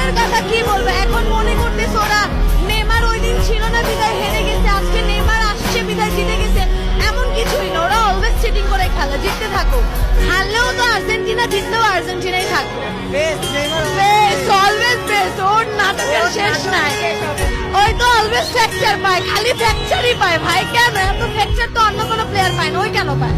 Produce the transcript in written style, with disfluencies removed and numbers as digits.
নেইমারের কথা কি বলবো, এখন মনে করতেছে ওরা নেইমার ওই দিন ছিল না বিদায় হেরে গেছে, আজকে নেইমার আসছে বিদায় জিতে গেছে, এমন কিছুই না। ওরা অলওয়েজ চিটিং করে খেলে, জিততে থাকো। হারলেও তো আর্জেন্টিনা, জিতলেও আর্জেন্টিনাই থাকবে। অলওয়েজ বেস্ট, ওর নাটকের শেষ নাই। ওই তো অলওয়েজ ফ্র্যাকচার পায়, খালি ফ্র্যাকচারই পায় ভাই। কেন এত ফ্র্যাকচার তো অন্য কোনো প্লেয়ার পায় না, ওই কেন পায়?